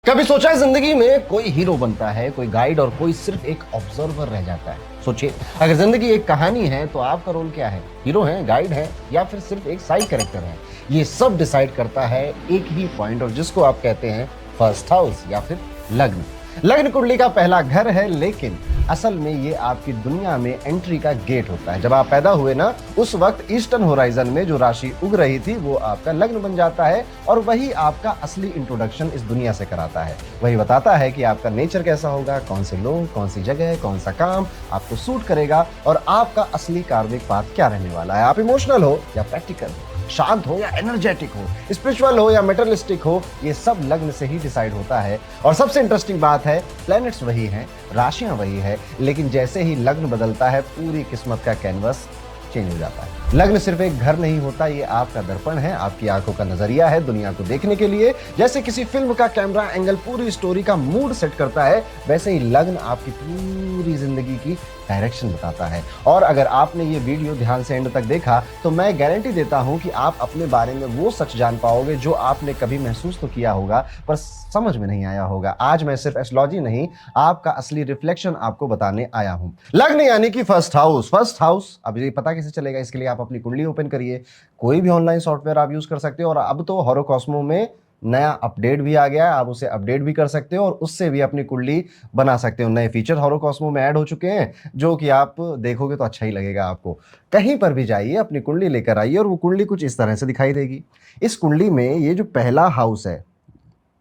कभी सोचा है जिंदगी में कोई हीरो बनता है, कोई गाइड और कोई सिर्फ एक ऑब्जर्वर रह जाता है। सोचिए, अगर जिंदगी एक कहानी है तो आपका रोल क्या है? हीरो है, गाइड है या फिर सिर्फ एक साइड कैरेक्टर है? ये सब डिसाइड करता है एक ही पॉइंट, और जिसको आप कहते हैं फर्स्ट हाउस या फिर लग्न। लग्न कुंडली का पहला घर है, लेकिन असल में ये आपकी दुनिया में एंट्री का गेट होता है। जब आप पैदा हुए ना, उस वक्त ईस्टर्न होराइजन में जो राशि उग रही थी वो आपका लग्न बन जाता है, और वही आपका असली इंट्रोडक्शन इस दुनिया से कराता है। वही बताता है कि आपका नेचर कैसा होगा, कौन से लोग, कौन सी जगह, कौन सा काम आपको सूट करेगा, और आपका असली कार्मिक पाथ क्या रहने वाला है। आप इमोशनल हो या प्रैक्टिकल हो, शांत हो या एनर्जेटिक हो, स्पिरिचुअल हो या मेटरलिस्टिक हो, ये सब लग्न से ही डिसाइड होता है। और सबसे इंटरेस्टिंग बात है, प्लैनेट्स वही हैं, राशियां वही है, लेकिन जैसे ही लग्न बदलता है पूरी किस्मत का कैनवस चेंज हो जाता है। लग्न सिर्फ एक घर नहीं होता, ये आपका दर्पण है, आपकी आंखों का नजरिया है दुनिया को देखने के लिए। जैसे किसी फिल्म का कैमरा एंगल पूरी स्टोरी का मूड सेट करता है, वैसे ही लग्न आपकी पूरी जिंदगी की डायरेक्शन बताता है। और अगर आपने ये वीडियो ध्यान से एंड तक देखा तो मैं गारंटी देता हूं कि आप अपने बारे में वो सच जान पाओगे जो आपने कभी महसूस तो किया होगा पर समझ में नहीं आया होगा। आज मैं सिर्फ एस्ट्रोलॉजी नहीं, आपका असली रिफ्लेक्शन आपको बताने आया हूं। लग्न यानी कि फर्स्ट हाउस। फर्स्ट हाउस अब ये पता कैसे चलेगा? इसके लिए आप अपनी कुंडली ओपन करिए, कोई भी ऑनलाइन सॉफ्टवेयर आप यूज कर सकते हो, और अब तो होरोकॉस्मो में नया अपडेट भी आ गया है, आप उसे अपडेट भी कर सकते हो और उससे भी अपनी कुंडली बना सकते हो। नए फीचर होरोकॉस्मो में ऐड हो चुके हैं जो कि आप देखोगे तो अच्छा ही लगेगा आपको। कहीं पर भी जाइए, अपनी कुंडली लेकर आइए, और वो कुंडली कुछ इस तरह से दिखाई देगी। इस कुंडली में ये जो पहला हाउस है,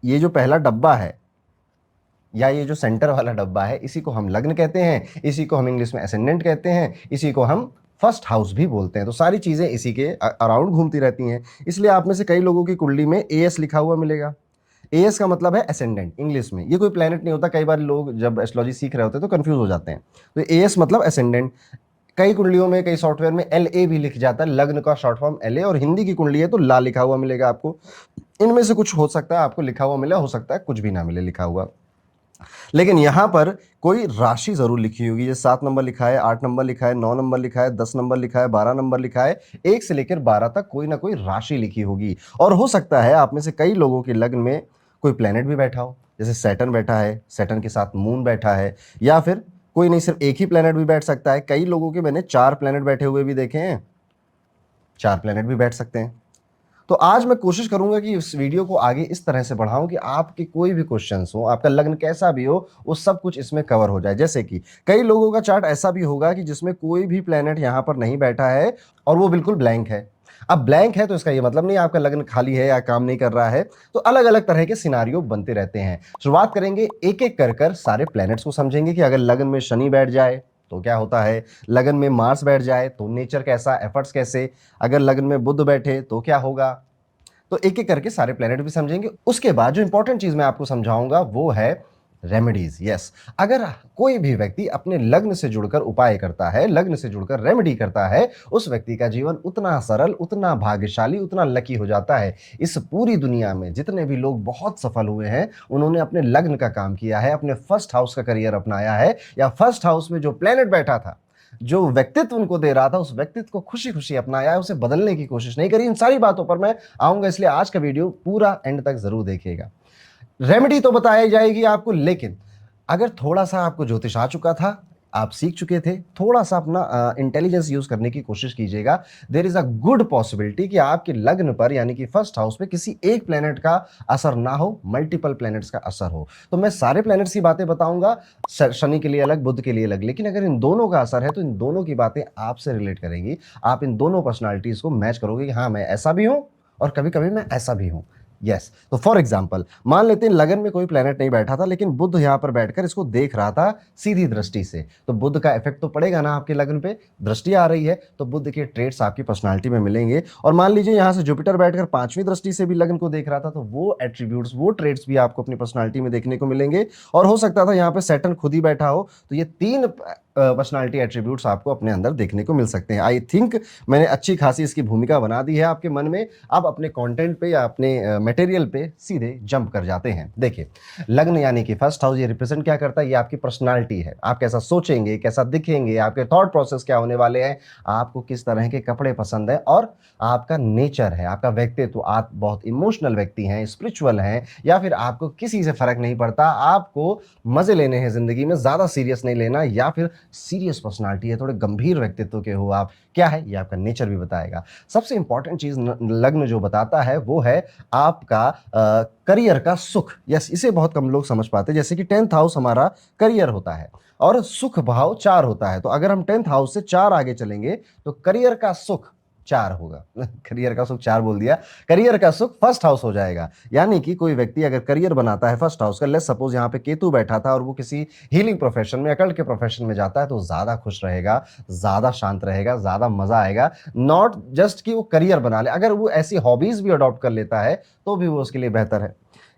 ये जो पहला डब्बा है, या ये जो सेंटर वाला डब्बा है, इसी को हम लग्न कहते हैं, इसी को हम इंग्लिश में असेंडेंट कहते हैं, इसी को हम फर्स्ट हाउस भी बोलते हैं। तो सारी चीजें इसी के अराउंड घूमती रहती हैं। इसलिए आप में से कई लोगों की कुंडली में एएस लिखा हुआ मिलेगा। एएस का मतलब है असेंडेंट इंग्लिश में। ये कोई प्लेनेट नहीं होता, कई बार लोग जब एस्ट्रोलॉजी सीख रहे होते हैं तो कंफ्यूज हो जाते हैं। तो एएस मतलब असेंडेंट। कई कुंडलियों में, कई सॉफ्टवेयर में एलए भी लिख जाता है, लग्न का शॉर्ट फॉर्म एलए, और हिंदी की कुंडली है तो ला लिखा हुआ मिलेगा आपको। इनमें से कुछ हो सकता है आपको लिखा हुआ मिले, हो सकता है कुछ भी ना मिले लिखा हुआ, लेकिन यहां पर कोई राशि जरूर लिखी होगी। जैसे 7 नंबर लिखा है, 8 नंबर लिखा है, 9 नंबर लिखा है, 10 नंबर लिखा है, 12 नंबर लिखा है, 1 से लेकर 12 तक कोई ना कोई राशि लिखी होगी। और हो सकता है आप में से कई लोगों के लग्न में कोई प्लेनेट भी बैठा हो, जैसे सैटर्न बैठा है, सैटर्न के साथ मून बैठा है, या फिर कोई नहीं, सिर्फ एक ही प्लेनेट भी बैठ सकता है। कई लोगों के मैंने 4 प्लेनेट बैठे हुए भी देखे हैं, 4 प्लेनेट भी बैठ सकते हैं। तो आज मैं कोशिश करूंगा कि इस वीडियो को आगे इस तरह से बढ़ाऊं कि आपके कोई भी क्वेश्चंस हो, आपका लग्न कैसा भी हो, वो सब कुछ इसमें कवर हो जाए। जैसे कि कई लोगों का चार्ट ऐसा भी होगा कि जिसमें कोई भी प्लेनेट यहां पर नहीं बैठा है और वो बिल्कुल ब्लैंक है। अब ब्लैंक है तो इसका ये मतलब नहीं आपका लग्न खाली है या काम नहीं कर रहा है। तो अलग अलग तरह के सिनारियो बनते रहते हैं। शुरुआत करेंगे एक एक कर सारे प्लैनेट्स को समझेंगे कि अगर लग्न में शनि बैठ जाए तो क्या होता है, लगन में मार्स बैठ जाए तो नेचर कैसा, एफर्ट्स कैसे, अगर लगन में बुध बैठे तो क्या होगा। तो एक एक करके सारे प्लेनेट भी समझेंगे। उसके बाद जो इंपॉर्टेंट चीज मैं आपको समझाऊंगा वो है रेमेडीज। यस, अगर कोई भी व्यक्ति अपने लग्न से जुड़कर उपाय करता है, लग्न से जुड़कर रेमेडी करता है, उस व्यक्ति का जीवन उतना सरल, उतना भाग्यशाली, उतना लकी हो जाता है। इस पूरी दुनिया में जितने भी लोग बहुत सफल हुए हैं, उन्होंने अपने लग्न का काम किया है, अपने फर्स्ट हाउस का करियर अपनाया है, या फर्स्ट हाउस में जो प्लेनेट बैठा था, जो व्यक्तित्व उनको दे रहा था, उस व्यक्तित्व को खुशी खुशी अपनाया है, उसे बदलने की कोशिश नहीं करी। इन सारी बातों पर मैं आऊंगा, इसलिए आज का वीडियो पूरा एंड तक जरूर देखिएगा। रेमेडी तो बताई जाएगी आपको, लेकिन अगर थोड़ा सा आपको ज्योतिष आ चुका था, आप सीख चुके थे, थोड़ा सा अपना इंटेलिजेंस यूज करने की कोशिश कीजिएगा। There is a good possibility कि आपके लग्न पर यानी कि फर्स्ट हाउस पे किसी एक प्लेनेट का असर ना हो, मल्टीपल प्लेनेट्स का असर हो। तो मैं सारे प्लेनेट्स की बातें बताऊंगा, शनि के लिए अलग, बुध के लिए अलग, लेकिन अगर इन दोनों का असर है तो इन दोनों की बातें आपसे रिलेट करेंगी। आप इन दोनों पर्सनालिटीज को मैच करोगे कि हाँ मैं ऐसा भी हूं और कभी कभी मैं ऐसा भी हूं। यस, तो फॉर एग्जाम्पल मान लेते हैं लगन में कोई प्लेनेट नहीं बैठा था, लेकिन बुध यहां पर बैठकर इसको देख रहा था सीधी दृष्टि से, तो बुध का इफेक्ट तो पड़ेगा ना आपके लगन पे। दृष्टि आ रही है तो बुध के ट्रेड्स आपकी पर्सनालिटी में मिलेंगे। और मान लीजिए यहां से जुपिटर बैठकर 5वीं दृष्टि से भी लगन को देख रहा था, तो वो एट्रीब्यूट्स, वो ट्रेड्स भी आपको अपनी पर्सनालिटी में देखने को मिलेंगे। और हो सकता था यहां पे सैटर्न खुद ही बैठा हो, तो ये 3 पर्सनालिटी एट्रीब्यूट्स आपको अपने अंदर देखने को मिल सकते हैं। आई थिंक मैंने अच्छी खासी इसकी भूमिका बना दी है आपके मन में। अब अपने कंटेंट पे या अपने मटेरियल पे सीधे जंप कर जाते हैं। देखिए, लग्न यानी कि फर्स्ट हाउस, ये रिप्रेजेंट क्या करता है? ये आपकी पर्सनालिटी है। आप कैसा सोचेंगे, कैसा दिखेंगे, आपके थॉट प्रोसेस क्या होने वाले हैं, आपको किस तरह के कपड़े पसंद है, और आपका नेचर है, आपका व्यक्तित्व। आप बहुत इमोशनल व्यक्ति हैं, स्पिरिचुअल हैं, या फिर आपको किसी से फर्क नहीं पड़ता, आपको मजे लेने हैं जिंदगी में, ज्यादा सीरियस नहीं लेना, या फिर सीरियस पर्सनालिटी है, थोड़े गंभीर व्यक्तित्व के हो आप, क्या है ये आपका नेचर भी बताएगा। सबसे इंपॉर्टेंट चीज लग्न जो बताता है वो है आपका करियर का सुख। यस, इसे बहुत कम लोग समझ पाते हैं। जैसे कि 10th हाउस हमारा करियर होता है और सुख भाव 4 होता है, तो अगर हम 10th हाउस से 4 आगे चलेंगे तो करियर का सुख 4 होगा। करियर का सुख 4 बोल दिया, करियर का सुख फर्स्ट हाउस हो जाएगा। यानी कि कोई व्यक्ति अगर करियर बनाता है फर्स्ट हाउस का, लेट्स सपोज यहाँ पे केतु बैठा था और वो किसी हीलिंग प्रोफेशन में, अकल्ट के प्रोफेशन में जाता है, तो ज्यादा खुश रहेगा, ज्यादा शांत रहेगा, ज्यादा मजा आएगा। नॉट जस्ट कि वो करियर बना ले, अगर वो ऐसी हॉबीज भी अडॉप्ट कर लेता है तो भी वो उसके लिए बेहतर है।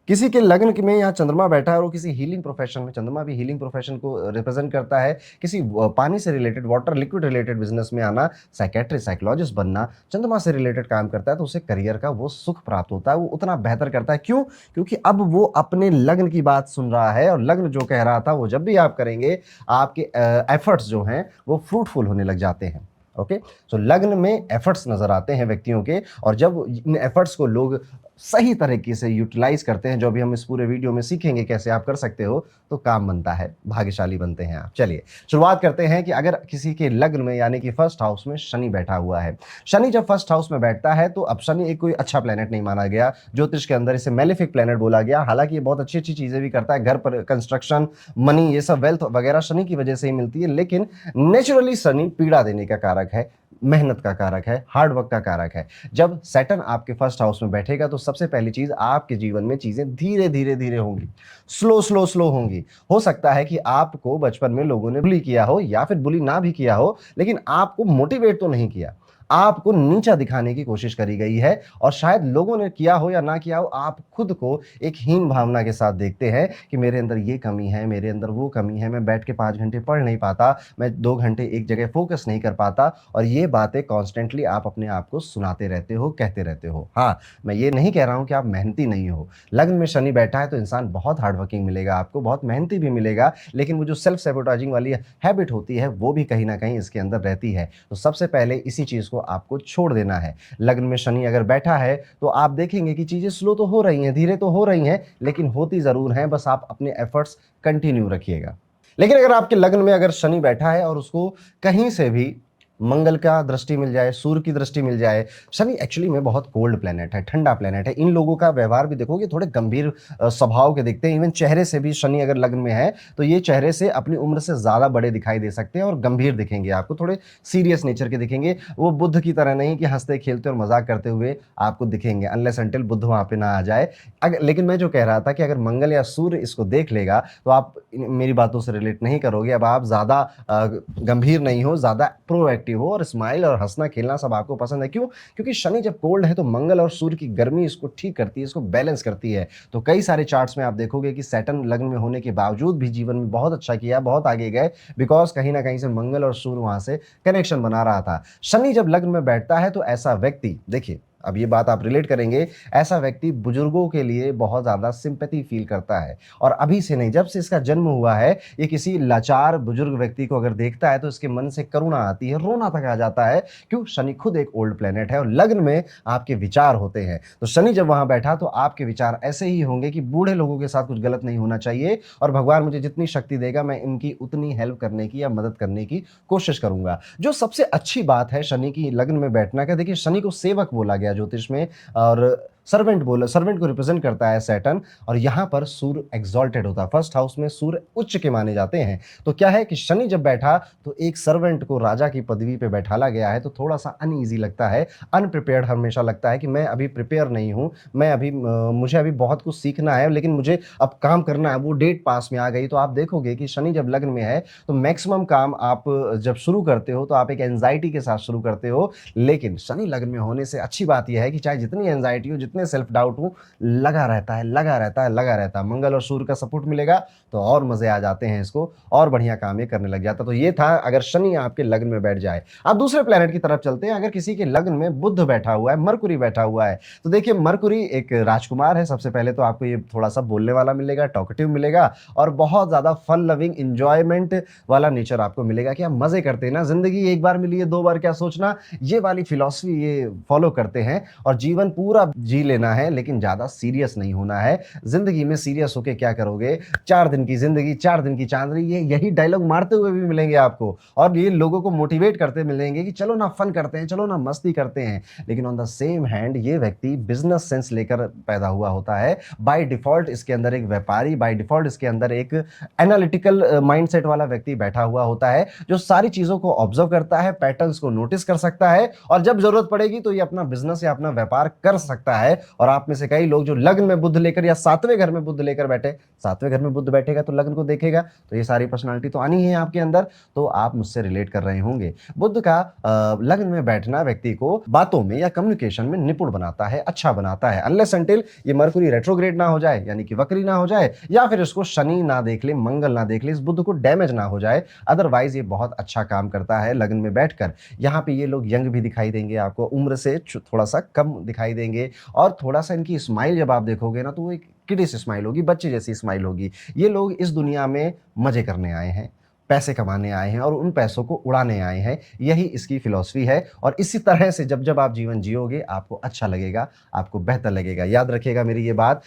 किसी के लग्न में यहाँ चंद्रमा बैठा है और वो किसी हीलिंग प्रोफेशन में, चंद्रमा भी हीलिंग प्रोफेशन को रिप्रेजेंट करता है, किसी पानी से related, water liquid related business में आना, साइकेट्रिस्ट साइकोलॉजिस्ट बनना, चंद्रमा से रिलेटेड काम करता है, तो उसे करियर का वो सुख प्राप्त होता है, वो उतना बेहतर करता है। क्यों? क्योंकि अब वो अपने लग्न की बात सुन रहा है, और लग्न जो कह रहा था वो जब भी आप करेंगे, आपके एफर्ट्स जो हैं वो फ्रूटफुल होने लग जाते हैं। ओके, सो लग्न में एफर्ट्स नजर आते हैं व्यक्तियों के, और जब इन एफर्ट्स को लोग सही तरीके से यूटिलाइज करते हैं, जो अभी हम इस पूरे वीडियो में सीखेंगे कैसे आप कर सकते हो, तो काम बनता है, भाग्यशाली बनते हैं आप। चलिए शुरुआत करते हैं कि अगर किसी के लग्न में यानी कि फर्स्ट हाउस में शनि बैठा हुआ है। शनि जब फर्स्ट हाउस में बैठता है तो अब शनि एक कोई अच्छा प्लेनेट नहीं माना गया, ज्योतिष के अंदर इसे मेलेफिक प्लेनेट बोला गया। हालांकि ये बहुत अच्छी अच्छी चीजें भी करता है, घर पर कंस्ट्रक्शन, मनी, ये सब वेल्थ वगैरह शनि की वजह से ही मिलती है, लेकिन नेचुरली शनि पीड़ा देने का कारक है, मेहनत का कारक है, हार्ड वर्क का कारक है। जब सैटर्न आपके फर्स्ट हाउस में बैठेगा तो सबसे पहली चीज, आपके जीवन में चीजें धीरे धीरे धीरे होंगी, स्लो होंगी। हो सकता है कि आपको बचपन में लोगों ने बुली किया हो, या फिर बुली ना भी किया हो, लेकिन आपको मोटिवेट तो नहीं किया, आपको नीचा दिखाने की कोशिश करी गई है, और शायद लोगों ने किया हो या ना किया हो, आप खुद को एक हीन भावना के साथ देखते हैं कि मेरे अंदर ये कमी है, मेरे अंदर वो कमी है, मैं बैठ के 5 घंटे पढ़ नहीं पाता, मैं 2 घंटे एक जगह फोकस नहीं कर पाता, और ये बातें कॉन्स्टेंटली आप अपने आप को सुनाते रहते हो, कहते रहते हो। हाँ, मैं ये नहीं कह रहा हूं कि आप मेहनती नहीं हो। लग्न में शनि बैठा है तो इंसान बहुत हार्ड वर्किंग मिलेगा आपको, बहुत मेहनती भी मिलेगा, लेकिन वो जो सेल्फ सैबोटाजिंग वाली हैबिट होती है वो भी कहीं ना कहीं इसके अंदर रहती है। तो सबसे पहले इसी चीज को आपको छोड़ देना है। लग्न में शनि अगर बैठा है तो आप देखेंगे कि चीजें स्लो तो हो रही हैं, धीरे तो हो रही हैं, लेकिन होती जरूर हैं, बस आप अपने एफर्ट्स कंटिन्यू रखिएगा। लेकिन अगर आपके लग्न में अगर शनि बैठा है और उसको कहीं से भी मंगल का दृष्टि मिल जाए, सूर्य की दृष्टि मिल जाए, शनि एक्चुअली में बहुत कोल्ड प्लेनेट है, ठंडा प्लेनेट है। इन लोगों का व्यवहार भी देखोगे थोड़े गंभीर स्वभाव के दिखते हैं। इवन चेहरे से भी शनि अगर लग्न में है तो ये चेहरे से अपनी उम्र से ज्यादा बड़े दिखाई दे सकते हैं और गंभीर दिखेंगे, आपको थोड़े सीरियस नेचर के दिखेंगे। वो बुद्ध की तरह नहीं कि हंसते खेलते और मजाक करते हुए आपको दिखेंगे, अनलेस अनटिल बुद्ध वहां पे ना आ जाए। लेकिन मैं जो कह रहा था कि अगर मंगल या सूर्य इसको देख लेगा तो आप मेरी बातों से रिलेट नहीं करोगे। अब आप ज्यादा गंभीर नहीं हो, ज्यादा प्रोएक्टिव हो, और स्माइल और हंसना खेलना सब आपको पसंद है। क्यों? क्योंकि शनि जब कोल्ड है तो मंगल और सूर्य की गर्मी इसको ठीक करती है, इसको बैलेंस करती है। तो कई सारे चार्ट्स में आप देखोगे कि सैटर्न लग्न में होने के बावजूद भी जीवन में बहुत अच्छा किया, बहुत आगे गए, बिकॉज कहीं ना कहीं से मंगल और सूर्य वहां से कनेक्शन बना रहा था। शनि जब लग्न में बैठता है तो ऐसा व्यक्ति, देखिए अब ये बात आप रिलेट करेंगे, ऐसा व्यक्ति बुजुर्गों के लिए बहुत ज्यादा सिंपैथी फील करता है। और अभी से नहीं, जब से इसका जन्म हुआ है, ये किसी लाचार बुजुर्ग व्यक्ति को अगर देखता है तो इसके मन से करुणा आती है, रोना तक आ जाता है। क्यों? शनि खुद एक ओल्ड प्लेनेट है और लग्न में आपके विचार होते हैं। तो शनि जब वहां बैठा तो आपके विचार ऐसे ही होंगे कि बूढ़े लोगों के साथ कुछ गलत नहीं होना चाहिए, और भगवान मुझे जितनी शक्ति देगा मैं इनकी उतनी हेल्प करने की या मदद करने की कोशिश करूंगा। जो सबसे अच्छी बात है शनि की लग्न में बैठना का, देखिए शनि को सेवक बोला गया ज्योतिष में, और सर्वेंट बोला, सर्वेंट को रिप्रेजेंट करता है सैटर्न। और यहां पर सूर्य एग्जॉल्टेड होता है, फर्स्ट हाउस में सूर्य उच्च के माने जाते हैं। तो क्या है कि शनि जब बैठा तो एक सर्वेंट को राजा की पदवी पे बैठाला गया है, तो थोड़ा सा अनईजी लगता है, अनप्रिपेयर्ड हमेशा लगता है कि मैं अभी प्रिपेयर नहीं हूं, मैं अभी मुझे अभी बहुत कुछ सीखना है, लेकिन मुझे अब काम करना है। वो डेट पास में आ गई। तो आप देखोगे कि शनि जब लग्न में है तो मैक्सिमम काम आप जब शुरू करते हो तो आप एक एंजाइटी के साथ शुरू करते हो। लेकिन शनि लग्न में होने से अच्छी बात यह है कि चाहे जितनी एंजाइटी हो, जितने जितने सेल्फ डाउट हो लगा रहता है, लगा रहता है, लगा रहता है। मंगल और सूर्य का सपोर्ट मिलेगा तो और मजे आ जाते हैं इसको, और बढ़िया काम ये करने लग जाता। तो ये था अगर शनि आपके लग्न में बैठ जाए। अब दूसरे प्लेनेट की तरफ चलते हैं। अगर किसी के लग्न में बुध बैठा हुआ है, मरकुरी बैठा हुआ है, तो देखिए मरकुरी एक राजकुमार है। सबसे पहले तो आपको ये थोड़ा सा बोलने वाला मिलेगा, टॉकेटिव मिलेगा, और बहुत ज्यादा फन लविंग इंजॉयमेंट वाला नेचर आपको मिलेगा कि आप मजे करते हैं ना, जिंदगी एक बार मिली है, दो बार क्या सोचना, ये वाली फिलॉसफी ये फॉलो करते हैं। और जीवन पूरा जी लेना है, लेकिन ज्यादा सीरियस नहीं होना है। जिंदगी में सीरियस होके क्या करोगे, 4 दिन की जिंदगी 4 दिन की चांदनी, ये यही डायलॉग मारते हुए भी मिलेंगे आपको, और ये लोगों को मोटिवेट करते मिलेंगे कि चलो ना फन करते हैं, चलो ना मस्ती करते हैं। लेकिन ऑन द सेम हैंड ये व्यक्ति बिजनेस सेंस लेकर पैदा हुआ होता है। बाय डिफॉल्ट इसके अंदर एक व्यापारी, बाय डिफॉल्ट इसके अंदर एक एनालिटिकल माइंडसेट वाला व्यक्ति बैठा हुआ होता है, जो सारी चीजों को ऑब्जर्व करता है, पैटर्न्स को नोटिस कर सकता है, और जब जरूरत पड़ेगी तो ये अपना बिजनेस या अपना व्यापार कर सकता है। और आप में से कई लोग जो लग्न में बुध लेकर या 7वें घर में बुध लेकर बैठे, 7वें घर में बुध बैठेगा तो लग्न को देखेगा, तो ये सारी पर्सनालिटी तो आनी है आपके अंदर, तो आप मुझसे रिलेट कर रहे होंगे। बुध का लग्न में बैठना व्यक्ति को बातों में या कम्युनिकेशन में निपुण बनाता है, अच्छा बनाता है, अनलेस अनटिल ये मरकुरी रेट्रोग्रेड ना हो जाए, यानी कि वक्री ना हो जाए, या फिर इसको शनि ना देख ले, मंगल ना देख ले, इस बुध को डैमेज ना हो जाए। अदरवाइज ये बहुत अच्छा काम करता है लग्न में बैठकर। यहाँ पे ये लोग यंग भी दिखाई देंगे, आपको उम्र से थोड़ा सा कम दिखाई देंगे, और थोड़ा सा इनकी स्माइल जब आप देखोगे ना तो वो एक किडिस स्माइल होगी, बच्चे जैसी स्माइल होगी। ये लोग इस दुनिया में मजे करने आए हैं, पैसे कमाने आए हैं, और उन पैसों को उड़ाने आए हैं। यही इसकी फिलॉसफी है, और इसी तरह से जब जब आप जीवन जियोगे आपको अच्छा लगेगा, आपको बेहतर लगेगा। याद रखिएगा मेरी ये बात,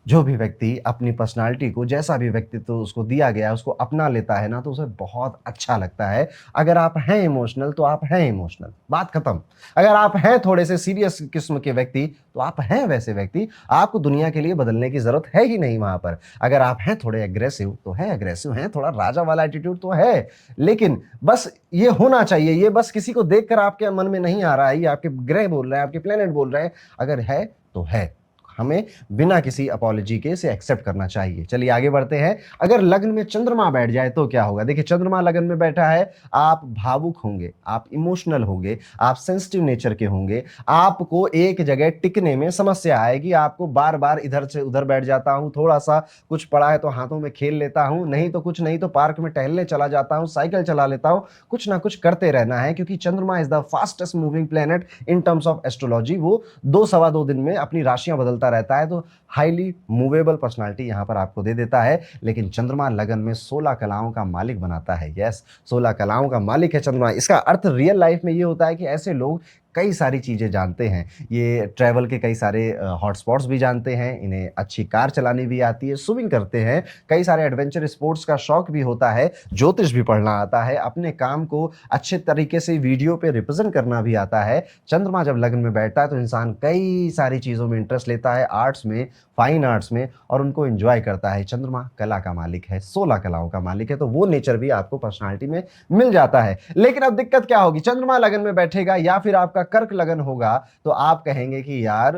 जो भी व्यक्ति अपनी पर्सनालिटी को, जैसा भी व्यक्तित्व तो उसको दिया गया है, उसको अपना लेता है ना, तो उसे बहुत अच्छा लगता है। अगर आप हैं इमोशनल तो आप हैं इमोशनल, बात खत्म। अगर आप हैं थोड़े से सीरियस किस्म के व्यक्ति तो आप हैं वैसे व्यक्ति, आपको दुनिया के लिए बदलने की जरूरत है ही नहीं वहां पर। अगर आप हैं थोड़े एग्रेसिव तो है एग्रेसिव, हैं थोड़ा राजा वाला एटीट्यूड तो है, लेकिन बस ये होना चाहिए। ये बस किसी को देखकर आपके मन में नहीं आ रहा है, ये आपके ग्रह बोल रहे हैं, आपके प्लेनेट बोल रहे हैं। अगर है तो है, हमें बिना किसी अपॉलॉजी के इसे एक्सेप्ट करना चाहिए। चलिए आगे बढ़ते हैं। अगर लग्न में चंद्रमा बैठ जाए तो क्या होगा। देखिए चंद्रमा लग्न में बैठा है, आप भावुक होंगे, आप इमोशनल होंगे, आप सेंसिटिव नेचर के होंगे, आपको एक जगह टिकने में समस्या आएगी, आपको बार बार इधर से उधर बैठ जाता हूं, थोड़ा सा कुछ पड़ा है तो हाथों में खेल लेता हूं, नहीं तो कुछ नहीं तो पार्क में टहलने चला जाता हूं, साइकिल चला लेता हूं, कुछ ना कुछ करते रहना है। क्योंकि चंद्रमा is the fastest moving planet in terms of astrology. वो 2 सवा 2 दिन में अपनी राशियां बदलता रहता है, तो हाईली मूवेबल पर्सनालिटी यहां पर आपको दे देता है। लेकिन चंद्रमा लगन में 16 कलाओं का मालिक बनाता है। यस, 16 कलाओं का मालिक है चंद्रमा। इसका अर्थ रियल लाइफ में ये होता है कि ऐसे लोग कई सारी चीज़ें जानते हैं, ये ट्रैवल के कई सारे हॉटस्पॉट्स भी जानते हैं, इन्हें अच्छी कार चलानी भी आती है, स्विमिंग करते हैं, कई सारे एडवेंचर स्पोर्ट्स का शौक भी होता है, ज्योतिष भी पढ़ना आता है, अपने काम को अच्छे तरीके से वीडियो पे रिप्रेजेंट करना भी आता है। चंद्रमा जब लग्न में बैठता है तो इंसान कई सारी चीज़ों में इंटरेस्ट लेता है, आर्ट्स में, फाइन आर्ट्स में, और उनको एंजॉय करता है। चंद्रमा कला का मालिक है, 16 कलाओं का मालिक है, तो वो नेचर भी आपको पर्सनालिटी में मिल जाता है। लेकिन अब दिक्कत क्या होगी, चंद्रमा लगन में बैठेगा या फिर आपका कर्क लगन होगा, तो आप कहेंगे कि यार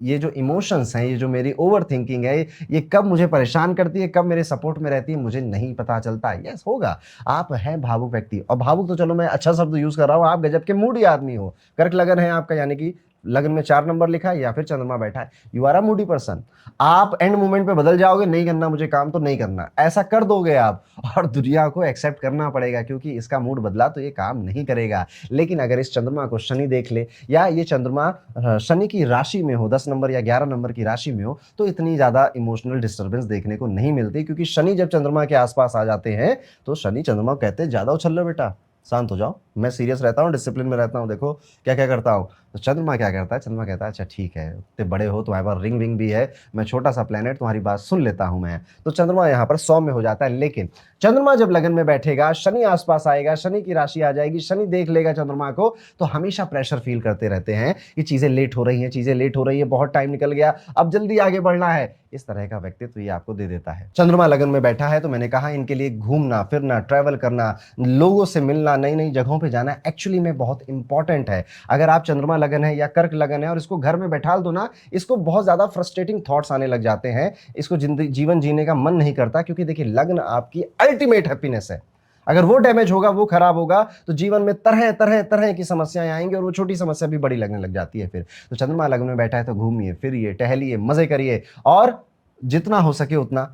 ये जो इमोशंस हैं, ये जो मेरी ओवर थिंकिंग है, ये कब मुझे परेशान करती है, कब मेरे सपोर्ट में रहती है, मुझे नहीं पता चलता। यस होगा, आप हैं भावुक व्यक्ति, और भावुक तो चलो मैं अच्छा शब्द यूज कर रहा हूँ, आप गजब के मूडी आदमी हो। कर्क लगन है आपका, यानी कि लगन में 4 नंबर लिखा है या फिर चंद्रमा बैठा है, you are a moody person. आप एंड मोमेंट पे बदल जाओगे, नहीं करना मुझे काम तो नहीं करना, ऐसा कर दोगे आप, और दुनिया को एक्सेप्ट करना पड़ेगा क्योंकि इसका मूड बदला तो ये काम नहीं करेगा। लेकिन अगर इस चंद्रमा को शनि देख ले, या ये चंद्रमा शनि की राशि में हो, 10 नंबर या 11 नंबर की राशि में हो, तो इतनी ज्यादा इमोशनल डिस्टर्बेंस देखने को नहीं मिलती। क्योंकि शनि जब चंद्रमा के आसपास आ जाते हैं तो शनि चंद्रमा कहते हैं ज्यादा उछल लो बेटा, शांत हो जाओ, मैं सीरियस रहता हूँ, डिसिप्लिन में रहता हूँ, देखो क्या क्या करता हूँ। तो चंद्रमा क्या करता है, चंद्रमा कहता है अच्छा ठीक है, इतने बड़े हो, तुम्हारे पास रिंग विंग भी है, मैं छोटा सा प्लेनेट, तुम्हारी बात सुन लेता हूं मैं। तो चंद्रमा यहाँ पर सौम्य हो जाता है। लेकिन चंद्रमा जब लगन में बैठेगा, शनि आसपास आएगा, शनि की राशि आ जाएगी, शनि देख लेगा चंद्रमा को, तो हमेशा प्रेशर फील करते रहते हैं कि चीजें लेट हो रही हैं, चीजें लेट हो रही है, बहुत टाइम निकल गया, अब जल्दी आगे बढ़ना है। इस तरह का व्यक्तित्व ये आपको दे देता है। चंद्रमा लगन में बैठा है तो मैंने कहा इनके लिए घूमना फिरना, ट्रैवल करना, लोगों से मिलना, नई नई जगहों पे जाना एक्चुअली में बहुत इंपॉर्टेंट है। अगर आप चंद्रमा लगन है या कर्क लगन है और इसको घर में बैठा दो ना, इसको बहुत ज्यादा फ्रस्ट्रेटिंग थॉट्स आने लग जाते हैं, इसको जीवन जीने का मन नहीं करता। क्योंकि देखिए लग्न आपकी अल्टीमेट हैप्पीनेस है, अगर वो डैमेज होगा, वो खराब होगा, तो जीवन में तरह तरह तरह की समस्याएं आएंगी और वो छोटी समस्या भी बड़ी लगने लग जाती है फिर। तो चंद्रमा लग्न में बैठा है तो घूमिए, फिरिए, टहलिए, मजे करिए और जितना हो सके उतना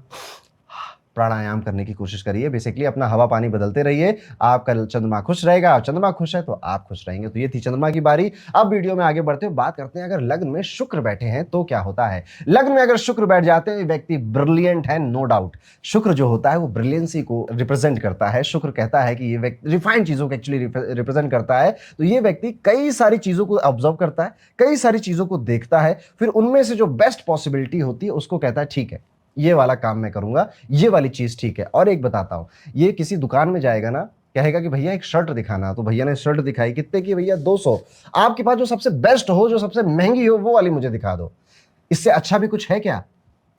प्राणायाम करने की कोशिश करिए। बेसिकली अपना हवा पानी बदलते रहिए, आपका चंद्रमा खुश रहेगा और चंद्रमा खुश है तो आप खुश रहेंगे। तो ये थी चंद्रमा की बारी। अब वीडियो में आगे बढ़ते हुए बात करते हैं अगर लग्न में शुक्र बैठे हैं तो क्या होता है। लग्न में अगर शुक्र बैठ जाते हैं, व्यक्ति ब्रिलियंट है, नो डाउट। शुक्र जो होता है वो ब्रिलियंसी को रिप्रेजेंट करता है। शुक्र कहता है कि ये व्यक्ति रिफाइंड चीजों को एक्चुअली रिप्रेजेंट करता है। तो ये व्यक्ति कई सारी चीजों को ऑब्जर्व करता है, कई सारी चीजों को देखता है, फिर उनमें से जो बेस्ट पॉसिबिलिटी होती है उसको कहता है ठीक है, ये वाला काम मैं करूंगा, ये वाली चीज ठीक है। और एक बताता हूं, ये किसी दुकान में जाएगा ना, कहेगा कि भैया एक शर्ट दिखाना, तो भैया ने शर्ट दिखाई, कितने की भैया? 200। आपके पास जो सबसे बेस्ट हो, जो सबसे महंगी हो, वो वाली मुझे दिखा दो। इससे अच्छा भी कुछ है क्या?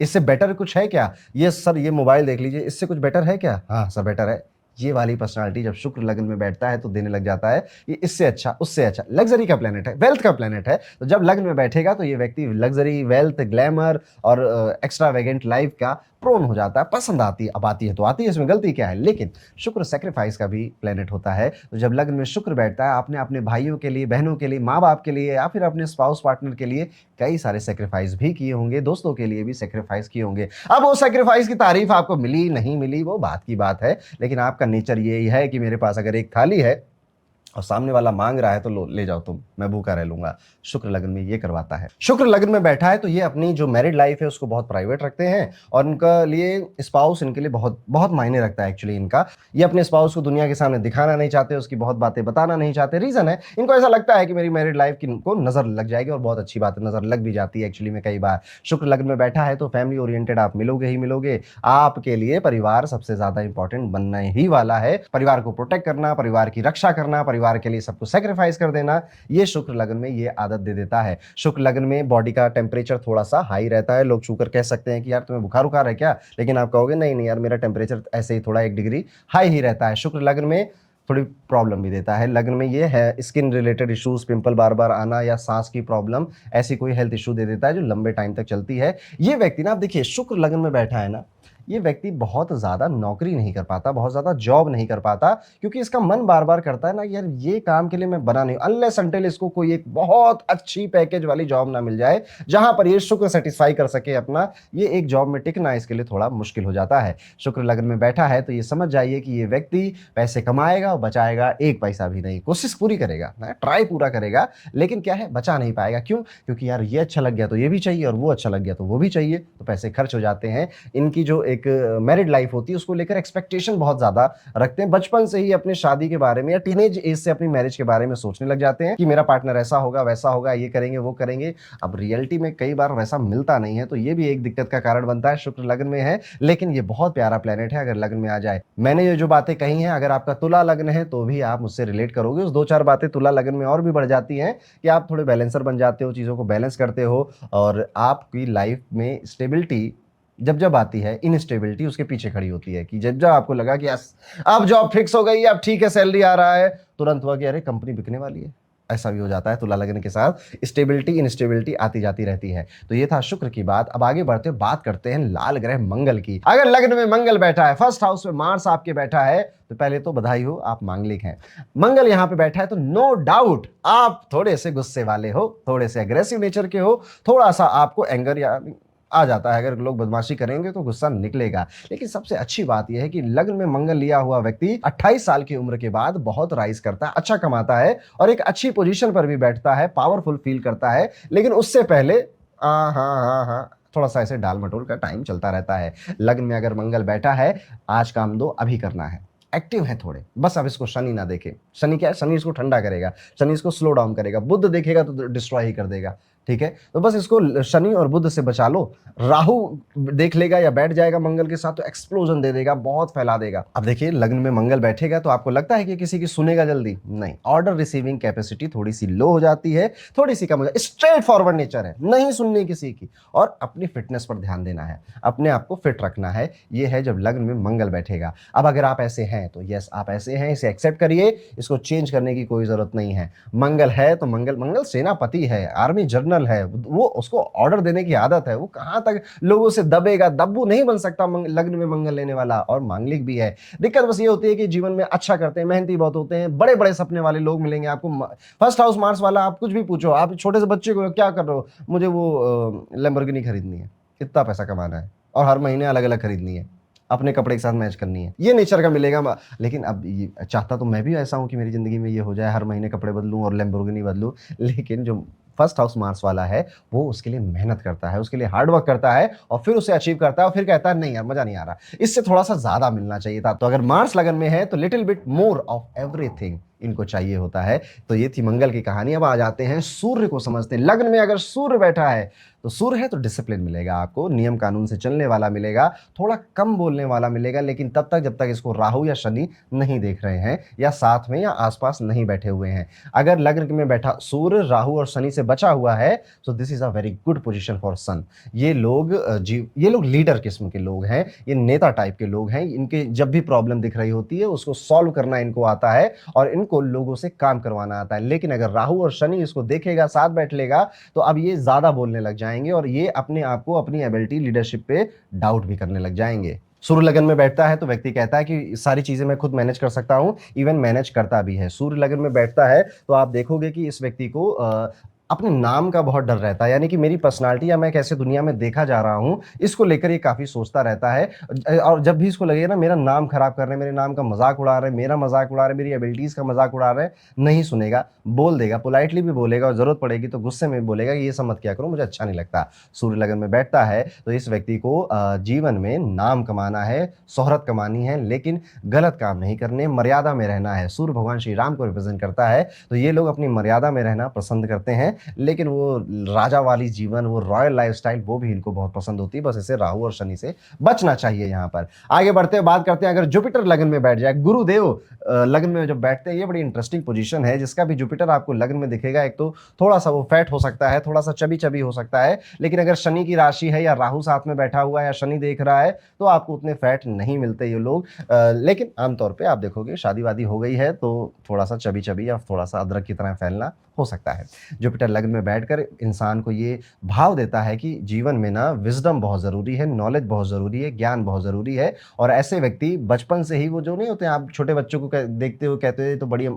इससे बेटर कुछ है क्या? ये सर ये मोबाइल देख लीजिए, इससे कुछ बेटर है क्या? हाँ सर बेटर है। ये वाली पर्सनालिटी जब शुक्र लग्न में बैठता है तो देने लग जाता है कि इससे अच्छा, उससे अच्छा। लग्जरी का प्लेनेट है, वेल्थ का प्लेनेट है, तो जब लग्न में बैठेगा तो ये व्यक्ति लग्जरी, वेल्थ, ग्लैमर और एक्स्ट्रावेगेंट लाइफ का प्रोन हो जाता है, पसंद आती है। अब आती है तो आती है, इसमें गलती क्या है? लेकिन शुक्र सेक्रीफाइस का भी प्लेनेट होता है। तो जब लग्न में शुक्र बैठता है, आपने अपने भाइयों के लिए, बहनों के लिए, माँ बाप के लिए या फिर अपने स्पाउस पार्टनर के लिए कई सारे सेक्रीफाइस भी किए होंगे, दोस्तों के लिए भी सेक्रीफाइस किए होंगे। अब वो सेक्रीफाइस की तारीफ आपको मिली नहीं मिली वो बात की बात है, लेकिन आपका नेचर यही है कि मेरे पास अगर एक थाली है और सामने वाला मांग रहा है तो लो, ले जाओ तुम, मैं भूखा रह लूंगा। शुक्र लग्न में ये करवाता है। शुक्र लग्न में बैठा है तो ये अपनी जो मैरिड लाइफ है उसको बहुत प्राइवेट रखते हैं और उनका लिए स्पाउस इनके लिए बहुत बहुत मायने रखता है एक्चुअली इनका। ये अपने स्पाउस को दुनिया के सामने दिखाना नहीं चाहते, उसकी बहुत बातें बताना नहीं चाहते। रीजन है, इनको ऐसा लगता है कि मेरी मैरिड लाइफ की को नजर लग जाएगी और बहुत अच्छी बात है, नजर लग भी जाती है एक्चुअली में कई बार। शुक्र लग्न में बैठा है तो फैमिली ओरिएंटेड आप मिलोगे ही मिलोगे। आपके लिए परिवार सबसे ज्यादा इंपॉर्टेंट बनने ही वाला है। परिवार को प्रोटेक्ट करना, परिवार की रक्षा करना, परिवार के लिए सब कुछ सेक्रीफाइस कर देना, ये शुक्र लग्न में ये आदत दे देता है। शुक्र लग्न में बॉडी का टेम्परेचर थोड़ा सा हाई रहता है। लोग छूकर कह सकते हैं कि यार तुम्हें बुखार उखार है क्या, लेकिन आप कहोगे नहीं नहीं यार मेरा टेम्परेचर ऐसे ही थोड़ा 1 डिग्री हाई ही रहता है। शुक्र लग्न में थोड़ी प्रॉब्लम भी देता है। लग्न में ये है स्किन रिलेटेड इश्यूज, पिंपल बार बार आना या सांस की प्रॉब्लम, ऐसी कोई हेल्थ इशू दे देता है जो लंबे टाइम तक चलती है। ये व्यक्ति ना, आप देखिए शुक्र लग्न में बैठा है ना, ये व्यक्ति बहुत ज़्यादा नौकरी नहीं कर पाता, बहुत ज़्यादा जॉब नहीं कर पाता, क्योंकि इसका मन बार बार करता है ना यार ये काम के लिए मैं बना नहीं, अनलेस अनटिल इसको कोई एक बहुत अच्छी पैकेज वाली जॉब ना मिल जाए जहां पर ये शुक्र सेटिस्फाई कर सके अपना, ये एक जॉब में टिकना इसके लिए थोड़ा मुश्किल हो जाता है। शुक्र लग्न में बैठा है तो ये समझ जाइए कि ये व्यक्ति पैसे कमाएगा और बचाएगा एक पैसा भी नहीं। कोशिश पूरी करेगा, ट्राई पूरा करेगा, लेकिन क्या है, बचा नहीं पाएगा। क्यों? क्योंकि यार ये अच्छा लग गया तो ये भी चाहिए और वो अच्छा लग गया तो वो भी चाहिए, तो पैसे खर्च हो जाते हैं। इनकी जो एक मैरिड लाइफ होती है उसको लेकर एक्सपेक्टेशन बहुत ज्यादा रखते हैं। बचपन से ही अपने शादी के बारे में या टीनेज एज से अपनी मैरिज के बारे में सोचने लग जाते हैं कि मेरा पार्टनर ऐसा होगा, वैसा होगा, ये करेंगे, वो करेंगे। अब रियलिटी में कई बार वैसा मिलता नहीं है, तो ये भी एक दिक्कत का कारण बनता है। शुक्र लग्न में है, लेकिन ये बहुत प्यारा प्लेनेट है अगर लग्न में आ जाए। मैंने ये जो बातें कही हैं, अगर आपका तुला लग्न है तो भी आप मुझसे रिलेट करोगे। उस 2-4 बातें तुला लग्न में और भी बढ़ जाती हैं कि आप थोड़े बैलेंसर बन जाते हो, चीजों को बैलेंस करते हो और आपकी लाइफ में स्टेबिलिटी जब जब आती है, इनस्टेबिलिटी उसके पीछे खड़ी होती है कि जब जब आपको लगा कि अब जॉब फिक्स हो गई, अब ठीक है सैलरी आ रहा है, तुरंत हुआ कि अरे कंपनी बिकने वाली है। ऐसा भी हो जाता है तुला लगन के साथ। स्टेबिलिटी इनस्टेबिलिटी आती जाती रहती है। तो ये था शुक्र की बात। अब आगे बढ़ते बात करते हैं लाल ग्रह मंगल की। अगर लग्न में मंगल बैठा है, फर्स्ट हाउस में मार्स आपके बैठा है, तो पहले तो बधाई हो, आप मांगलिक हैं। मंगल यहां पे बैठा है तो नो डाउट आप थोड़े से गुस्से वाले हो, थोड़े से अग्रेसिव नेचर के हो, थोड़ा सा आपको एंगर या आ जाता है। अगर लोग बदमाशी करेंगे तो गुस्सा निकलेगा। लेकिन सबसे अच्छी बात यह है कि लग्न में मंगल लिया हुआ व्यक्ति 28 साल की उम्र के बाद बहुत राइज करता है, अच्छा कमाता है और एक अच्छी पोजीशन पर भी बैठता है, पावरफुल फील करता है। लेकिन उससे पहले हाँ थोड़ा सा ऐसे डाल मटोल का टाइम चलता रहता है। लग्न में अगर मंगल बैठा है, आज काम दो, अभी करना है, एक्टिव है थोड़े, बस अब इसको शनि ना देखे। शनि क्या है? शनि इसको ठंडा करेगा, शनि इसको स्लो डाउन करेगा। बुध देखेगा तो डिस्ट्रॉय ही कर देगा। ठीक है, तो बस इसको शनि और बुध से बचा लो। राहु देख लेगा या बैठ जाएगा मंगल के साथ तो एक्सप्लोजन दे देगा, बहुत फैला देगा। अब देखिए लग्न में मंगल बैठेगा तो आपको लगता है कि किसी की सुनेगा जल्दी? नहीं, ऑर्डर रिसीविंग कैपेसिटी थोड़ी सी लो हो जाती है, थोड़ी सी कम हो जाती है। स्ट्रेट फॉरवर्ड नेचर है, नहीं सुनने किसी की, और अपनी फिटनेस पर ध्यान देना है, अपने आप को फिट रखना है। ये है जब लग्न में मंगल बैठेगा। अब अगर आप ऐसे हैं तो यस, आप ऐसे हैं, इसे एक्सेप्ट करिए, इसको चेंज करने की कोई जरूरत नहीं है। मंगल है तो मंगल सेनापति है, आर्मी जनरल क्रिमिनल है, वो उसको ऑर्डर देने की आदत है, वो कहाँ तक लोगों से दबेगा, दब्बू नहीं बन सकता लग्न में मंगल लेने वाला, और मांगलिक भी है। दिक्कत बस ये होती है कि जीवन में अच्छा करते हैं, मेहनती बहुत होते हैं, बड़े बड़े सपने वाले लोग मिलेंगे आपको। फर्स्ट हाउस मार्स वाला, आप कुछ भी पूछो, आप छोटे से बच्चे को क्या कर रहे हो, मुझे वो लैम्बोर्गिनी खरीदनी है, इतना पैसा कमाना है और हर महीने अलग अलग खरीदनी है, अपने कपड़े के साथ मैच करनी है, ये नेचर का मिलेगा। लेकिन अब ये चाहता तो मैं भी ऐसा हूं कि मेरी जिंदगी में ये हो जाए, हर महीने कपड़े बदलूं और लैम्बोर्गिनी बदलूं, लेकिन जो फर्स्ट हाउस मार्स वाला है वो उसके लिए मेहनत करता है, उसके लिए हार्ड वर्क करता है और फिर उसे अचीव करता है और फिर कहता है नहीं यार मजा नहीं आ रहा, इससे थोड़ा सा ज्यादा मिलना चाहिए था। तो अगर मार्स लगन में है तो little bit more of everything इनको चाहिए होता है। तो ये थी मंगल की कहानी। अब आ जाते हैं सूर्य को समझते हैं। लग्न में अगर सूर्य बैठा है तो सूर्य है तो डिसिप्लिन मिलेगा आपको, नियम कानून से चलने वाला मिलेगा, थोड़ा कम बोलने वाला मिलेगा, लेकिन तब तक जब तक इसको राहु या शनि नहीं देख रहे हैं या साथ में या आसपास नहीं बैठे हुए हैं। अगर लग्न में बैठा सूर्य राहु और शनि से बचा हुआ है तो this is a very good position for son. ये लोग लीडर किस्म के लोग हैं, ये नेता टाइप के लोग हैं, इनके जब भी प्रॉब्लम दिख रही होती है उसको सॉल्व करना इनको आता है और इनको लोगों से काम करवाना आता है। लेकिन अगर राहु और शनि इसको देखेगा, साथ बैठ लेगा, तो अब ये ज्यादा बोलने लग जाएंगे और ये अपने आप को, अपनी एबिलिटी लीडरशिप पे डाउट भी करने लग जाएंगे। सूर्य लगन में बैठता है तो व्यक्ति कहता है कि सारी चीजें मैं खुद मैनेज कर सकता हूं, इवन मैनेज करता भी है। सूर्य लगन में बैठता है तो आप देखोगे कि इस व्यक्ति को अपने नाम का बहुत डर रहता है, यानी कि मेरी पर्सनालिटी या मैं कैसे दुनिया में देखा जा रहा हूं, इसको लेकर ये काफी सोचता रहता है। और जब भी इसको लगे ना मेरा नाम खराब कर रहे हैं, मेरे नाम का मजाक उड़ा रहे हैं, मेरा मजाक उड़ा रहे हैं, मेरी एबिलिटीज का मजाक उड़ा रहे हैं, नहीं सुनेगा, बोल देगा, पोलाइटली भी बोलेगा और जरूरत पड़ेगी तो गुस्से में बोलेगा कि ये सब मत किया करो, मुझे अच्छा नहीं लगता। सूर्य लगन में बैठता है तो इस व्यक्ति को जीवन में नाम कमाना है, शोहरत कमानी है, लेकिन गलत काम नहीं करने, मर्यादा में रहना है। सूर्य भगवान श्री राम को रिप्रेजेंट करता है, तो ये लोग अपनी मर्यादा में रहना पसंद करते हैं, लेकिन वो राजा वाली जीवन, वो रॉयल लाइफस्टाइल, वो भी इनको बहुत पसंद होती है। बस इसे राहु और शनि से बचना चाहिए। यहाँ पर आगे बढ़ते हैं, बात करते हैं अगर जुपिटर लगन में बैठ जाए, गुरुदेव लगन में जब बैठते हैं, ये बड़ी इंटरेस्टिंग पोजीशन है। जिसका भी जुपिटर आपको लगन में दिखेगा, एक तो थोड़ा सा वो फैट हो सकता है, थोड़ा सा चबी चबी हो सकता है, लेकिन अगर शनि की राशि है या राहु साथ में बैठा हुआ है या शनि देख रहा है तो आपको उतने फैट नहीं मिलते ये लोग। लेकिन आमतौर पर आप देखोगे शादी वादी हो गई है तो थोड़ा सा चबी चबी या थोड़ा सा अदरक की तरह फैलना हो सकता है। जुपिटर लग्न में बैठकर इंसान को ये भाव देता है कि जीवन में ना विजडम बहुत ज़रूरी है, नॉलेज बहुत ज़रूरी है, ज्ञान बहुत ज़रूरी है। और ऐसे व्यक्ति बचपन से ही, वो जो नहीं होते हैं, आप छोटे बच्चों को देखते हो कहते हो तो बड़ी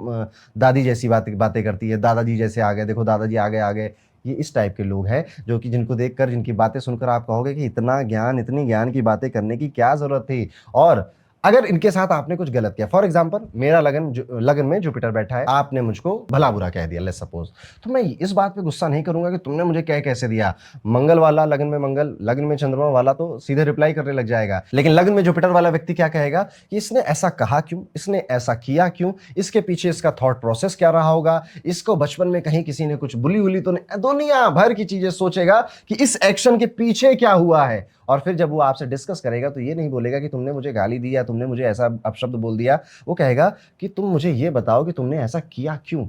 दादी जैसी बातें करती है, दादाजी जैसे आ गए, देखो दादाजी आ गए। ये इस टाइप के लोग हैं जो कि जिनको देखकर, जिनकी बातें सुनकर आप कहोगे कि इतना ज्ञान, इतनी ज्ञान की बातें करने की क्या ज़रूरत थी। और अगर इनके साथ आपने कुछ गलत किया, फॉर एग्जाम्पल मेरा लगन में जुपिटर बैठा है, आपने मुझको भला बुरा कह दिया, लेट्स सपोज, तो मैं इस बात पे गुस्सा नहीं करूंगा कि तुमने मुझे कह कैसे दिया। मंगल वाला लगन में मंगल, लगन में चंद्रमा वाला तो सीधे रिप्लाई करने लग जाएगा। लेकिन लगन में जुपिटर वाला व्यक्ति क्या कहेगा कि इसने ऐसा कहा क्यों, इसने ऐसा किया क्यों, इसके पीछे इसका थॉट प्रोसेस क्या रहा होगा, इसको बचपन में कहीं किसी ने कुछ बुली उली तो नहीं, दुनिया भर की चीजें सोचेगा कि इस एक्शन के पीछे क्या हुआ है। और फिर जब वो आपसे डिस्कस करेगा तो ये नहीं बोलेगा कि तुमने मुझे गाली दी या तुमने मुझे ऐसा अपशब्द बोल दिया, वो कहेगा कि तुम मुझे ये बताओ कि तुमने ऐसा किया क्यों,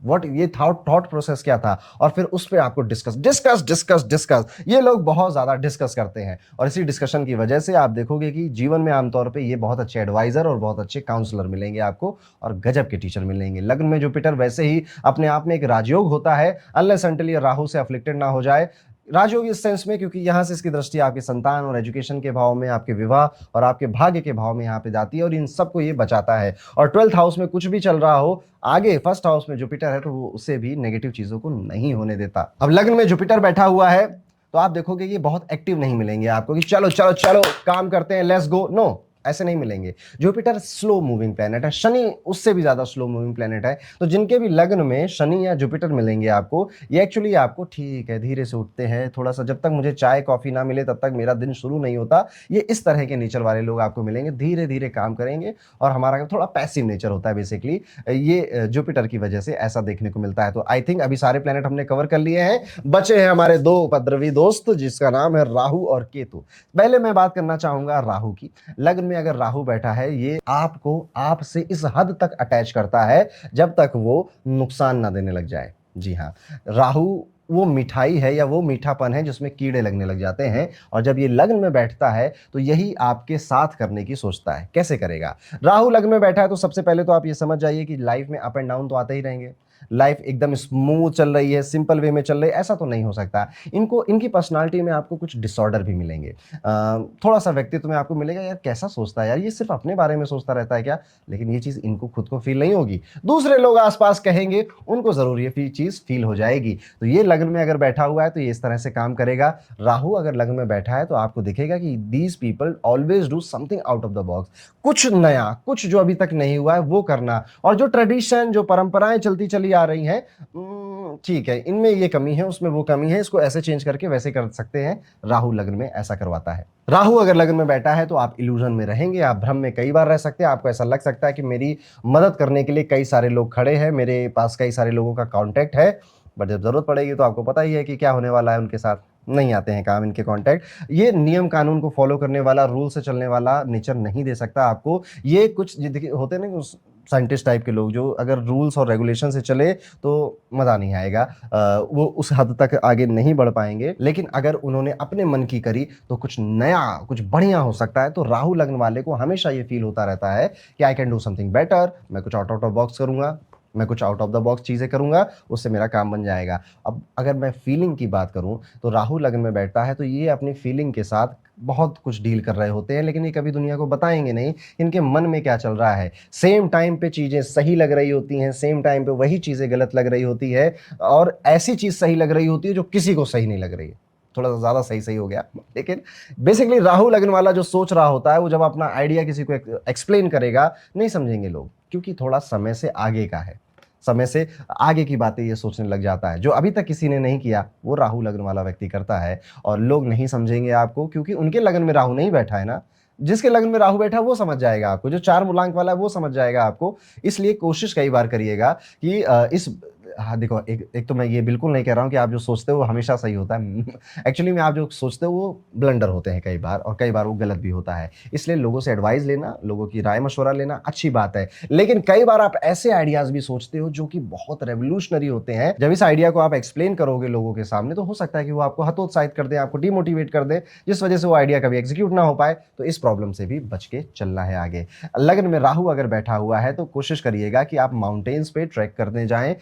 व्हाट ये थॉट प्रोसेस क्या था, और फिर उस पर आपको डिस्कस। ये लोग बहुत ज्यादा डिस्कस करते हैं और इसी डिस्कशन की वजह से आप देखोगे कि जीवन में आमतौर पे ये बहुत अच्छे एडवाइजर और बहुत अच्छे काउंसलर मिलेंगे आपको और गजब के टीचर मिलेंगे। लग्न में जुपिटर वैसे ही अपने आप में एक राजयोग होता है, अनलेस अनटिल ये राहु से अफ्लिक्टेड ना हो जाए। राजयोग इस सेंस में क्योंकि यहाँ से इसकी दृष्टि आपके संतान और एजुकेशन के भाव में, आपके विवाह और आपके भाग्य के भाव में यहाँ पे जाती है और इन सबको ये बचाता है। और 12th हाउस में कुछ भी चल रहा हो, आगे फर्स्ट हाउस में जुपिटर है तो वो उसे भी नेगेटिव चीजों को नहीं होने देता। अब लग्न में जुपिटर बैठा हुआ है तो आप देखोगे ये बहुत एक्टिव नहीं मिलेंगे आपको कि चलो चलो चलो काम करते हैं, लेट्स गो, नो, ऐसे नहीं मिलेंगे। जुपिटर स्लो मूविंग प्लेनेट है, शनि उससे भी ज्यादा स्लो मूविंग प्लेनेट है। तो जिनके भी लग्न में शनि या जुपिटर मिलेंगे आपको, ये एक्चुअली आपको ठीक है, धीरे से उठते हैं, थोड़ा सा जब तक मुझे चाय कॉफी ना मिले तब तक मेरा दिन शुरू नहीं होता, ये इस तरह के नेचर वाले लोग आपको मिलेंगे। धीरे धीरे काम करेंगे और हमारा थोड़ा पैसिव नेचर होता है बेसिकली, ये जुपिटर की वजह से ऐसा देखने को मिलता है। तो आई थिंक अभी सारे प्लेनेट हमने कवर कर लिए हैं, बचे हैं हमारे दो उपद्रवी दोस्त जिसका नाम है राहु और केतु। पहले मैं बात करना चाहूंगा राहु की। लग्न में अगर राहु बैठा है, ये आपको आपसे इस हद तक अटैच करता है जब तक वो नुकसान ना देने लग जाए। जी हाँ, राहु वो मिठाई है या वो मीठापन है जिसमें कीड़े लगने लग जाते हैं, और जब ये लग्न में बैठता है तो यही आपके साथ करने की सोचता है। कैसे करेगा? राहु लग्न में बैठा है तो सबसे पहले तो आप ये समझ जाइए कि लाइफ में अप एंड डाउन तो आते ही रहेंगे। लाइफ एकदम स्मूथ चल रही है, सिंपल वे में चल रही है, ऐसा तो नहीं हो सकता। इनको इनकी पर्सनालिटी में आपको कुछ डिसऑर्डर भी मिलेंगे। थोड़ा सा व्यक्तित्व में आपको मिलेगा, यार कैसा सोचता है यार, ये सिर्फ अपने बारे में सोचता रहता है क्या, लेकिन ये चीज़ इनको खुद को फील नहीं होगी, दूसरे लोग आसपास कहेंगे, उनको ज़रूर ये चीज़ फील हो जाएगी। तो ये लग्न में अगर बैठा हुआ है तो ये इस तरह से काम करेगा। राहु अगर लग्न में बैठा है तो आपको दिखेगा कि these people always do something out of the box, कुछ नया, कुछ जो अभी तक नहीं हुआ है वो करना, और जो ट्रेडिशन, जो परंपराएं चलती चली आ रही हैं, ठीक है, इनमें ये कमी है, उसमें वो कमी है, इसको ऐसे चेंज करके वैसे कर सकते हैं। राहु लग्न में ऐसा करवाता है। राहु अगर लग्न में बैठा है तो आप इल्यूजन में रहेंगे, आप भ्रम में कई बार रह सकते हैं। आपको ऐसा लग सकता है कि मेरी मदद करने के लिए कई सारे लोग खड़े हैं, मेरे पास कई सारे लोगों का कॉन्टैक्ट है, बट जब जरूरत पड़ेगी तो आपको पता ही है कि क्या होने वाला है, उनके साथ नहीं आते हैं काम इनके कॉन्टैक्ट। ये नियम कानून को फॉलो करने वाला, रूल से चलने वाला नेचर नहीं दे सकता आपको। ये कुछ देखिए होते हैं ना साइंटिस्ट टाइप के लोग, जो अगर रूल्स और रेगुलेशन से चले तो मज़ा नहीं आएगा, वो उस हद तक आगे नहीं बढ़ पाएंगे। लेकिन अगर उन्होंने अपने मन की करी तो कुछ नया, कुछ बढ़िया हो सकता है। तो राहु लग्न वाले को हमेशा ये फील होता रहता है कि I can do something better, मैं कुछ आउट ऑफ बॉक्स करूंगा, मैं कुछ आउट ऑफ द बॉक्स चीज़ें करूंगा, उससे मेरा काम बन जाएगा। अब अगर मैं फीलिंग की बात करूं तो राहु लग्न में बैठता है तो ये अपनी फीलिंग के साथ बहुत कुछ डील कर रहे होते हैं, लेकिन ये कभी दुनिया को बताएंगे नहीं इनके मन में क्या चल रहा है। सेम टाइम पे चीज़ें सही लग रही होती हैं, सेम टाइम पे वही चीज़ें गलत लग रही होती है, और ऐसी चीज़ सही लग रही होती है जो किसी को सही नहीं लग रही है। थोड़ा सा ज़्यादा सही हो गया, लेकिन बेसिकली राहु लगन वाला जो सोच रहा होता है वो जब अपना आइडिया किसी को एक्सप्लेन करेगा, नहीं समझेंगे लोग, क्योंकि थोड़ा समय से आगे का है, समय से आगे की बातें ये सोचने लग जाता है। जो अभी तक किसी ने नहीं किया वो राहु लगन वाला व्यक्ति करता है, और लोग नहीं समझेंगे आपको, क्योंकि उनके लगन में राहु नहीं बैठा है ना। जिसके लगन में राहु बैठा है वो समझ जाएगा आपको, जो 4 मूलांक वाला है वो समझ जाएगा आपको। इसलिए कोशिश कई बार करिएगा कि इस हाँ, देखो, एक तो मैं ये बिल्कुल नहीं कह रहा हूँ कि आप जो सोचते हो वो हमेशा सही होता है। एक्चुअली में आप जो सोचते हो वो ब्लंडर होते हैं कई बार, और कई बार वो गलत भी होता है। इसलिए लोगों से एडवाइस लेना, लोगों की राय मशवरा लेना अच्छी बात है, लेकिन कई बार आप ऐसे आइडियाज भी सोचते हो जो कि बहुत रेवोल्यूशनरी होते हैं। जब इस आइडिया को आप एक्सप्लेन करोगे लोगों के सामने तो हो सकता है कि वो आपको हतोत्साहित कर दे, आपको डिमोटिवेट कर दे, जिस वजह से वो आइडिया कभी एग्जीक्यूट ना हो पाए। तो इस प्रॉब्लम से भी बच के चलना है आगे। लगन में राहु अगर बैठा हुआ है तो कोशिश करिएगा कि आप माउंटेन्स पे ट्रैक करने जाएं,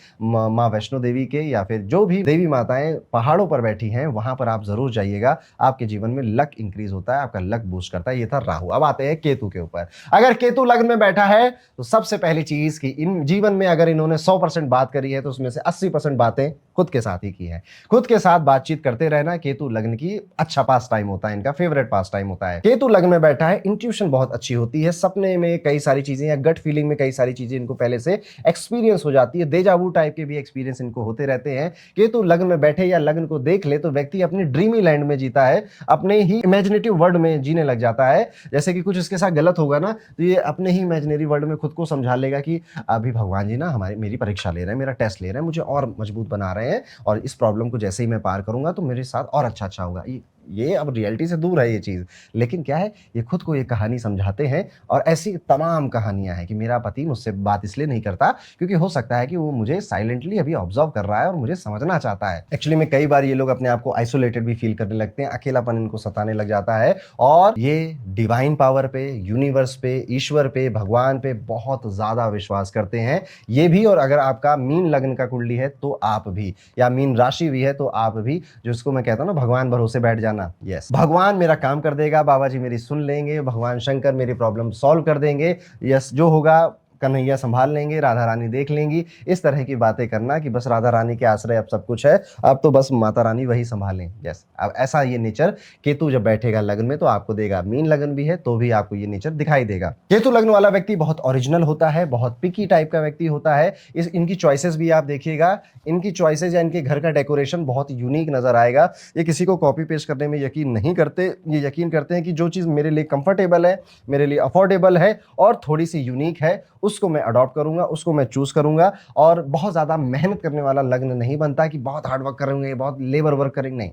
माँ वैष्णो देवी के, या फिर जो भी देवी माताएं पहाड़ों पर बैठी हैं वहां पर आप जरूर जाइएगा। आपके जीवन में लक इंक्रीज होता है, आपका लक बूस्ट करता है। ये था राहु। अब आते हैं केतु के ऊपर। अगर केतु लग्न में बैठा है तो सबसे पहली चीज कि इन जीवन में अगर इन्होंने 100% बात करी है तो उसमें से 80% बातें खुद के साथ ही की है। खुद के साथ बातचीत करते रहना केतु लग्न की अच्छा पास टाइम होता है, इनका फेवरेट पास टाइम होता है। केतु लग्न में बैठा है, इंट्यूशन बहुत अच्छी होती है, सपने में कई सारी चीजें या गट फीलिंग में कई सारी चीजें इनको पहले से एक्सपीरियंस हो जाती है। देजावू टाइप के भी एक्सपीरियंस इनको होते रहते हैं। केतु लग्न में बैठे या लग्न को देख ले तो व्यक्ति अपनी ड्रीमी लैंड में जीता है, अपने ही इमेजिनेटिव वर्ल्ड में जीने लग जाता है। जैसे कि कुछ इसके साथ गलत होगा ना तो ये अपने ही इमेजिनरी वर्ल्ड में खुद को समझा लेगा कि अभी भगवान जी ना मेरी परीक्षा ले रहे हैं, मेरा टेस्ट ले रहे हैं, मुझे और मजबूत बना रहे हैं, और इस प्रॉब्लम को जैसे ही मैं पार करूंगा तो मेरे साथ और अच्छा होगा। ये अब रियलिटी से दूर है ये चीज़, लेकिन क्या है, ये खुद को ये कहानी समझाते हैं। और ऐसी तमाम कहानियां हैं कि मेरा पति मुझसे बात इसलिए नहीं करता क्योंकि हो सकता है कि वो मुझे साइलेंटली अभी ऑब्जर्व कर रहा है और मुझे समझना चाहता है। एक्चुअली में कई बार ये लोग अपने आप को आइसोलेटेड भी फील करने लगते हैं, अकेलापन इनको सताने लग जाता है, और ये डिवाइन पावर पे, यूनिवर्स पे, ईश्वर पे, भगवान पे बहुत ज्यादा विश्वास करते हैं ये भी। और अगर आपका मीन लग्न का कुंडली है तो आप भी, या मीन राशि भी है तो आप भी, जिसको मैं कहता हूँ ना भगवान भरोसे बैठ जाना। यस, भगवान मेरा काम कर देगा, बाबा जी मेरी सुन लेंगे, भगवान शंकर मेरी प्रॉब्लम सॉल्व कर देंगे, यस, जो होगा कन्हैया संभाल लेंगे, राधा रानी देख लेंगी। इस तरह की बातें करना कि बस राधा रानी के आश्रय अब सब कुछ है, अब तो बस माता रानी वही संभालें। यस, अब ऐसा ये नेचर केतु जब बैठेगा लग्न में तो आपको देगा। मीन लग्न भी है तो भी आपको ये नेचर दिखाई देगा। केतु लग्न वाला व्यक्ति बहुत ओरिजिनल होता है, बहुत पिकी टाइप का व्यक्ति होता है। इनकी चॉइसेस भी आप देखिएगा, इनकी चॉइसेस या इनके घर का डेकोरेशन बहुत यूनिक नजर आएगा। ये किसी को कॉपी पेस्ट करने में यकीन नहीं करते, ये यकीन करते हैं कि जो चीज़ मेरे लिए कंफर्टेबल है, मेरे लिए अफोर्डेबल है और थोड़ी सी यूनिक है, उसको मैं अडॉप्ट करूंगा, उसको मैं चूज करूंगा। और बहुत ज्यादा मेहनत करने वाला लग्न नहीं बनता कि बहुत हार्ड वर्क करेंगे, बहुत लेबर वर्क करेंगे, नहीं।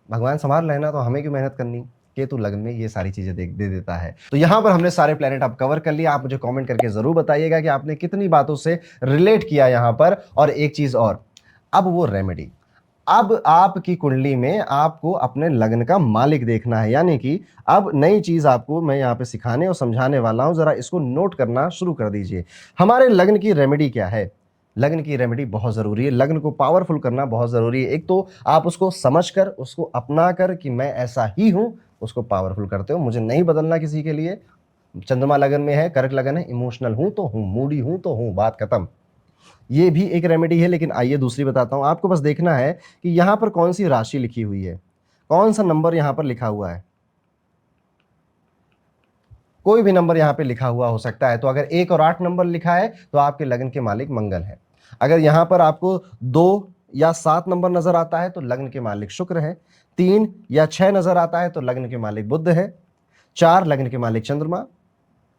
भगवान संभाल रहे ना तो हमें क्यों मेहनत करनी। केतु लग्न में ये सारी चीजें दे देता है। तो यहां पर हमने सारे प्लेनेट अब कवर कर लिया। आप मुझे कमेंट करके जरूर बताइएगा कि आपने कितनी बातों से रिलेट किया यहां पर। और एक चीज और, अब वो रेमेडी, अब आपकी कुंडली में आपको अपने लग्न का मालिक देखना है। यानी कि अब नई चीज आपको मैं यहाँ पे सिखाने और समझाने वाला हूं, जरा इसको नोट करना शुरू कर दीजिए। हमारे लग्न की रेमेडी क्या है? लग्न की रेमेडी बहुत ज़रूरी है, लग्न को पावरफुल करना बहुत ज़रूरी है। एक तो आप उसको समझकर, उसको अपनाकर कि मैं ऐसा ही हूँ, उसको पावरफुल करते हो। मुझे नहीं बदलना किसी के लिए। चंद्रमा लगन में है, कर्क लगन है, इमोशनल हूँ तो हूँ, मूडी हूँ तो हूँ, बात खत्म। ये भी एक रेमेडी है, लेकिन आइए दूसरी बताता हूँ। आपको बस देखना है कि यहाँ पर कौन सी राशि लिखी हुई है, कौन सा नंबर यहाँ पर लिखा हुआ है। कोई भी नंबर यहाँ पे लिखा हुआ हो सकता है। तो अगर 1 और 8 नंबर लिखा है तो आपके लग्न के मालिक मंगल है। अगर यहाँ पर आपको 2 या 7 नंबर नजर आता है तो लग्न के मालिक शुक्र है। 3 या 6 नजर आता है तो लग्न के मालिक बुध है। 4 लग्न के मालिक चंद्रमा।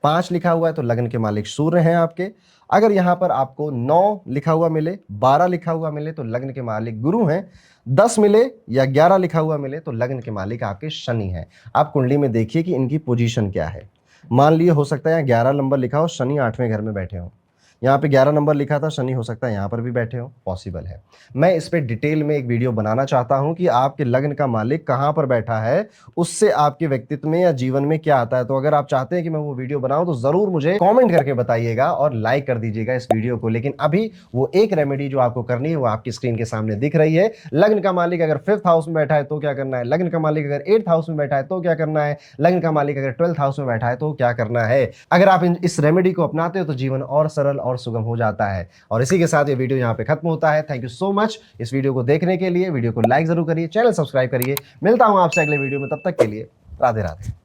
5 लिखा हुआ है तो लग्न के मालिक सूर्य हैं आपके। अगर यहाँ पर आपको 9 लिखा हुआ मिले, 12 लिखा हुआ मिले तो लग्न के मालिक गुरु हैं। 10 मिले या 11 लिखा हुआ मिले तो लग्न के मालिक आपके शनि हैं। आप कुंडली में देखिए कि इनकी पोजीशन क्या है। मान लिए हो सकता है यहाँ 11 नंबर लिखा हो, शनि 8वें घर में बैठे हो। यहाँ पे 11 नंबर लिखा था, शनि हो सकता है यहाँ पर भी बैठे हो, पॉसिबल है। मैं इस पे डिटेल में एक वीडियो बनाना चाहता हूँ कि आपके लग्न का मालिक कहाँ पर बैठा है, उससे आपके व्यक्तित्व में या जीवन में क्या आता है। तो अगर आप चाहते हैं कि मैं वो वीडियो बनाऊं तो जरूर मुझे कमेंट करके बताइएगा और लाइक कर दीजिएगा इस वीडियो को। लेकिन अभी वो एक रेमेडी जो आपको करनी है वो आपकी स्क्रीन के सामने दिख रही है। लग्न का मालिक अगर 5th हाउस में बैठा है तो क्या करना है, लग्न का मालिक अगर 8th हाउस में बैठा है तो क्या करना है, लग्न का मालिक अगर 12th हाउस में बैठा है तो क्या करना है। अगर आप इस रेमेडी को अपनाते हो तो जीवन और सरल और सुगम हो जाता है। और इसी के साथ ये वीडियो यहाँ पे खत्म होता है। थैंक यू सो मच इस वीडियो को देखने के लिए। वीडियो को लाइक जरूर करिए, चैनल सब्सक्राइब करिए। मिलता हूं आपसे अगले वीडियो में, तब तक के लिए राधे राधे।